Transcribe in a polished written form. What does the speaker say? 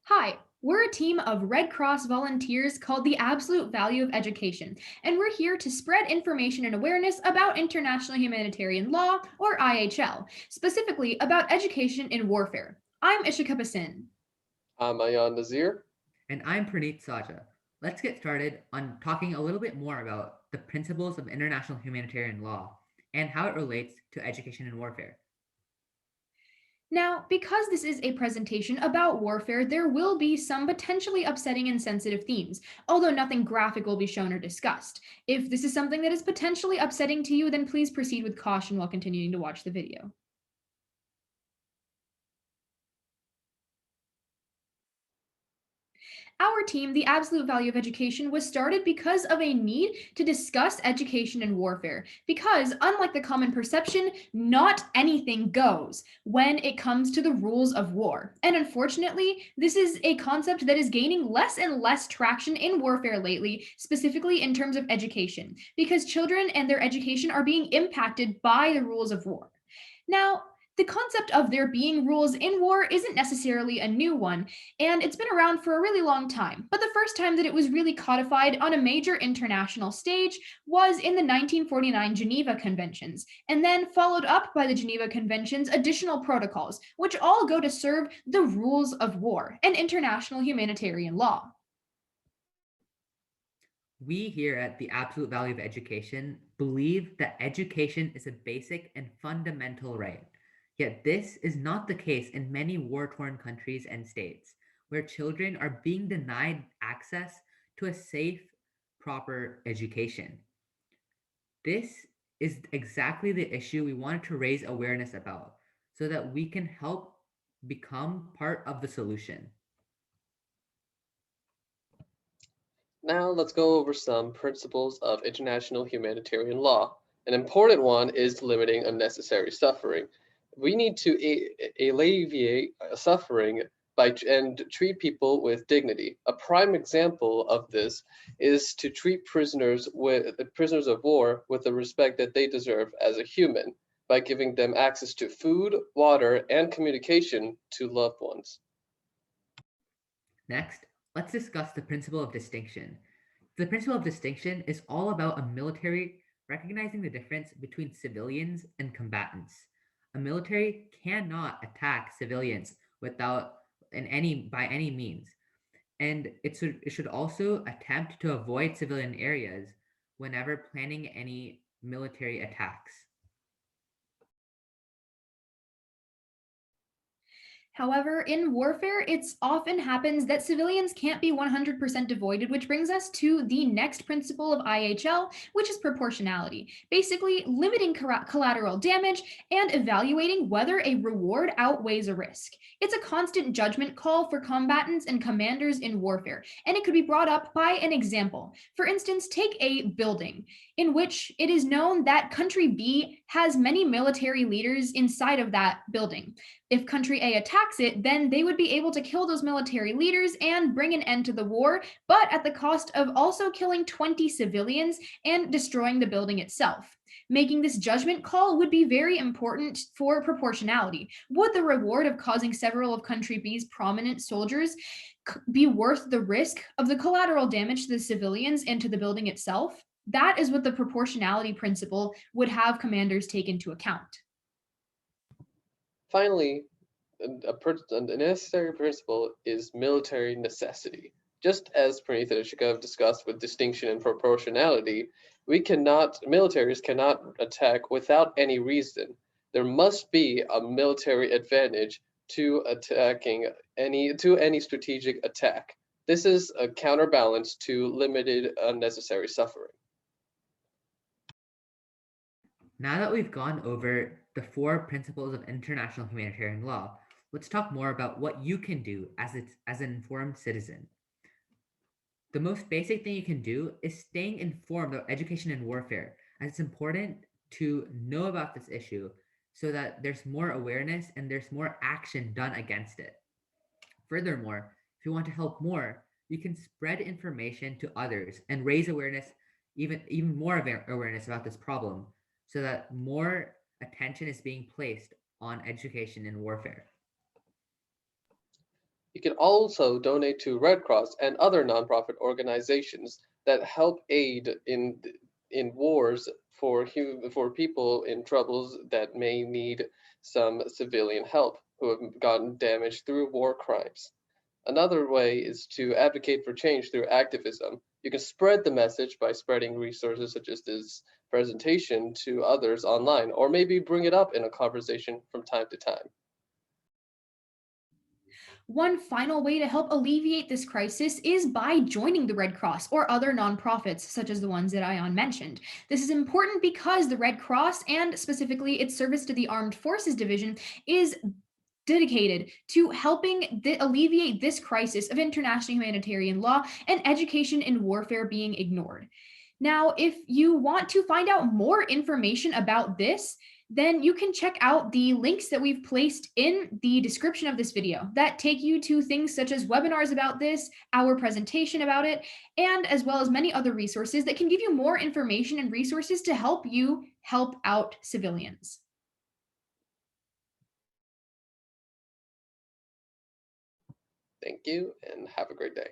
Hi, we're a team of Red Cross volunteers called the Absolute Value of Education, and we're here to spread information and awareness about international humanitarian law, or IHL, specifically about education in warfare. I'm Ishika Basin. I'm Ayan Nazir. And I'm Praneeth Saja. Let's get started on talking a little bit more about the principles of international humanitarian law and how it relates to education and warfare. Now, because this is a presentation about warfare, there will be some potentially upsetting and sensitive themes, although nothing graphic will be shown or discussed. If this is something that is potentially upsetting to you, then please proceed with caution while continuing to watch the video. Our team, The Absolute Value of Education, was started because of a need to discuss education and warfare. Because, unlike the common perception, not anything goes when it comes to the rules of war. And unfortunately, this is a concept that is gaining less and less traction in warfare lately, specifically in terms of education, because children and their education are being impacted by the rules of war. Now, the concept of there being rules in war isn't necessarily a new one, and it's been around for a really long time. But the first time that it was really codified on a major international stage was in the 1949 Geneva Conventions, and then followed up by the Geneva Convention's additional protocols, which all go to serve the rules of war and international humanitarian law. We here at the Absolute Value of Education believe that education is a basic and fundamental right. Yet this is not the case in many war-torn countries and states, where children are being denied access to a safe, proper education. This is exactly the issue we wanted to raise awareness about so that we can help become part of the solution. Now let's go over some principles of international humanitarian law. An important one is limiting unnecessary suffering. We need to alleviate suffering and treat people with dignity. A prime example of this is to treat prisoners of war with the respect that they deserve as a human by giving them access to food, water, and communication to loved ones. Next, let's discuss the principle of distinction. The principle of distinction is all about a military recognizing the difference between civilians and combatants. A military cannot attack civilians without by any means, and it should also attempt to avoid civilian areas whenever planning any military attacks. However, in warfare, it often happens that civilians can't be 100% avoided, which brings us to the next principle of IHL, which is proportionality. Basically, limiting collateral damage and evaluating whether a reward outweighs a risk. It's a constant judgment call for combatants and commanders in warfare, and it could be brought up by an example. For instance, take a building in which it is known that country B has many military leaders inside of that building. If country A attacks it, then they would be able to kill those military leaders and bring an end to the war, but at the cost of also killing 20 civilians and destroying the building itself. Making this judgment call would be very important for proportionality. Would the reward of causing several of country B's prominent soldiers be worth the risk of the collateral damage to the civilians and to the building itself? That is what the proportionality principle would have commanders take into account. Finally, a necessary principle is military necessity. Just as Praneeth and Ishika have discussed with distinction and proportionality, militaries cannot attack without any reason. There must be a military advantage to any strategic attack. This is a counterbalance to limited unnecessary suffering. Now that we've gone over the four principles of international humanitarian law, let's talk more about what you can do as an informed citizen. The most basic thing you can do is staying informed about education and warfare, as it's important to know about this issue so that there's more awareness and there's more action done against it. Furthermore, if you want to help more, you can spread information to others and raise awareness, even more awareness about this problem, so that more attention is being placed on education and warfare. You can also donate to Red Cross and other nonprofit organizations that help aid in wars for people in troubles that may need some civilian help who have gotten damaged through war crimes. Another way is to advocate for change through activism. You can spread the message by spreading resources such as this presentation to others online, or maybe bring it up in a conversation from time to time. One final way to help alleviate this crisis is by joining the Red Cross or other nonprofits, such as the ones that Ion mentioned. This is important because the Red Cross, and specifically its service to the Armed Forces Division, is dedicated to helping alleviate this crisis of international humanitarian law and education in warfare being ignored. Now, if you want to find out more information about this, then you can check out the links that we've placed in the description of this video that take you to things such as webinars about this, our presentation about it, and as well as many other resources that can give you more information and resources to help you help out civilians. Thank you and have a great day.